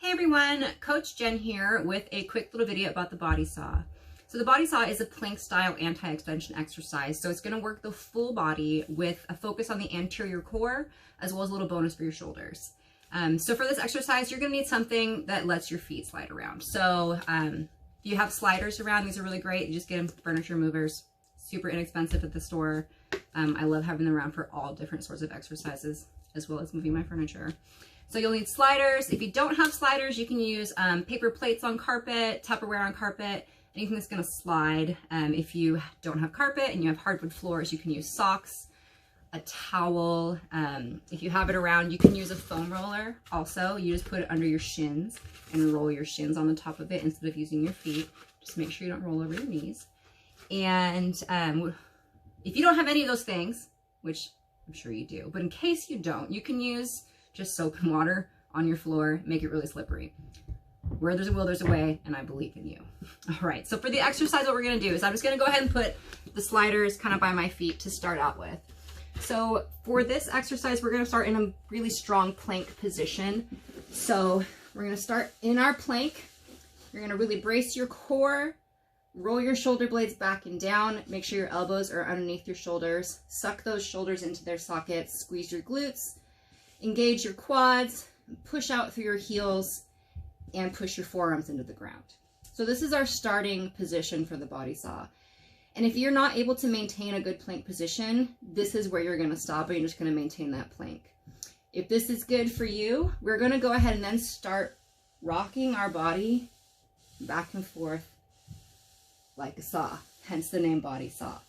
Hey everyone, Coach Jen here with a quick little video about the body saw. So the body saw is a plank style anti-extension exercise. So it's going to work the full body with a focus on the anterior core as well as a little bonus for your shoulders. So for this exercise, you're going to need something that lets your feet slide around. So if you have sliders around, these are really great. You just get them from furniture movers, super inexpensive at the store. I love having them around for all different sorts of exercises as well as moving my furniture. So you'll need sliders. If you don't have sliders, you can use paper plates on carpet, Tupperware on carpet, anything that's gonna slide. If you don't have carpet and you have hardwood floors, you can use socks, a towel. If you have it around, you can use a foam roller also. You just put it under your shins and roll your shins on the top of it instead of using your feet. Just make sure you don't roll over your knees. And if you don't have any of those things, which I'm sure you do, but in case you don't, you can use just soap and water on your floor, make it really slippery. Where there's a will, there's a way, and I believe in you. All right, so for the exercise, what we're gonna do is I'm just gonna go ahead and put the sliders kind of by my feet to start out with. So for this exercise, we're gonna start in a really strong plank position. So we're gonna start in our plank. You're gonna really brace your core, roll your shoulder blades back and down, make sure your elbows are underneath your shoulders, suck those shoulders into their sockets, squeeze your glutes, engage your quads, push out through your heels, and push your forearms into the ground. So this is our starting position for the body saw. And if you're not able to maintain a good plank position, this is where you're gonna stop and you're just gonna maintain that plank. If this is good for you, we're gonna go ahead and then start rocking our body back and forth like a saw, hence the name body saw.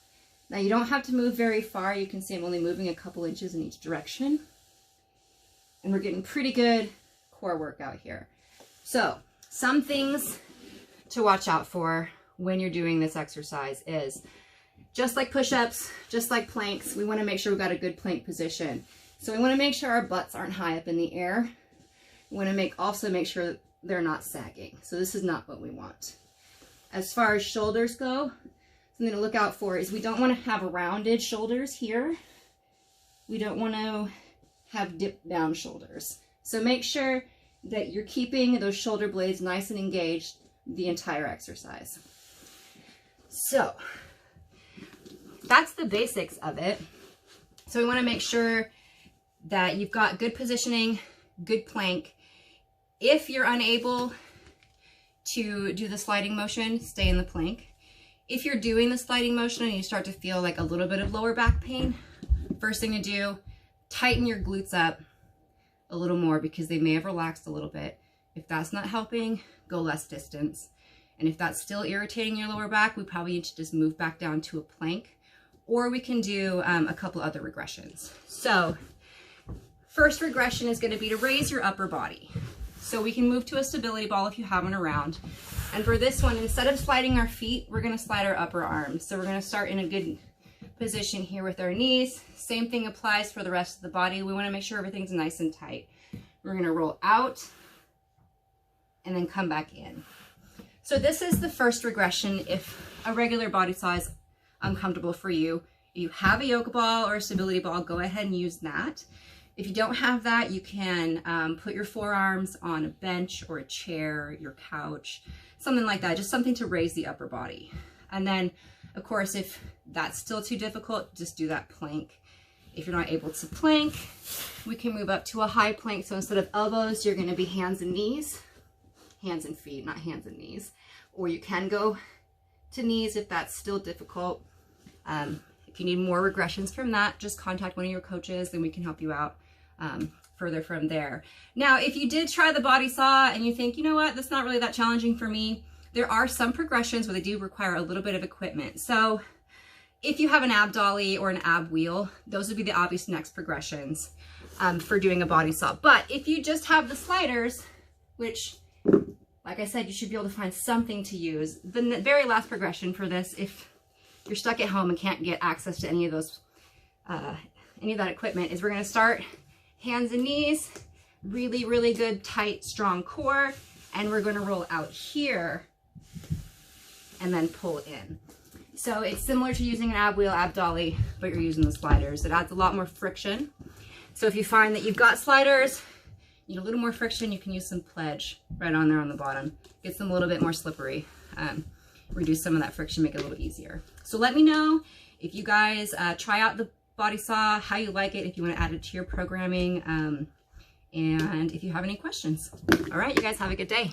Now you don't have to move very far. You can see I'm only moving a couple inches in each direction. And we're getting pretty good core workout here. So some things to watch out for when you're doing this exercise is, just like push-ups, just like planks, we want to make sure we've got a good plank position. So we want to make sure our butts aren't high up in the air. We want to also make sure they're not sagging. So this is not what we want. As far as shoulders go, something to look out for is we don't want to have rounded shoulders here. We don't want to have dipped down shoulders. So make sure that you're keeping those shoulder blades nice and engaged the entire exercise. So that's the basics of it. So we want to make sure that you've got good positioning, good plank. If you're unable to do the sliding motion, stay in the plank. If you're doing the sliding motion and you start to feel like a little bit of lower back pain, first thing to do, tighten your glutes up a little more because they may have relaxed a little bit. If that's not helping, go less distance. And if that's still irritating your lower back, we probably need to just move back down to a plank, or we can do a couple other regressions. So first regression is going to be to raise your upper body. So we can move to a stability ball if you have one around. And for this one, instead of sliding our feet, we're going to slide our upper arms. So we're going to start in a good position here with our knees. Same thing applies for the rest of the body. We want to make sure everything's nice and tight. We're going to roll out and then come back in. So this is the first regression. If a regular body saw is uncomfortable for you, if you have a yoga ball or a stability ball, go ahead and use that. If you don't have that, you can put your forearms on a bench or a chair, your couch, something like that, just something to raise the upper body. And then, of course, if that's still too difficult, just do that plank. If you're not able to plank, we can move up to a high plank. So instead of elbows, you're going to be hands and knees, hands and feet, not hands and knees. Or you can go to knees if that's still difficult. If you need more regressions from that, just contact one of your coaches and we can help you out further from there. Now, if you did try the body saw and you think, you know what, that's not really that challenging for me, there are some progressions where they do require a little bit of equipment. So if you have an ab dolly or an ab wheel, those would be the obvious next progressions for doing a body saw. But if you just have the sliders, which, like I said, you should be able to find something to use. The very last progression for this, if you're stuck at home and can't get access to any of those, any of that equipment, is we're going to start hands and knees, really, really good, tight, strong core, and we're going to roll out here and then pull in. So it's similar to using an ab wheel, ab dolly, but you're using the sliders. It adds a lot more friction. So if you find that you've got sliders, need a little more friction, you can use some Pledge right on there on the bottom. Gets them a little bit more slippery. Reduce some of that friction, make it a little all So let me know if you guys try out the body saw, how you like it, if you want to add it to your programming, and if you have any questions. All right, you guys have a good day.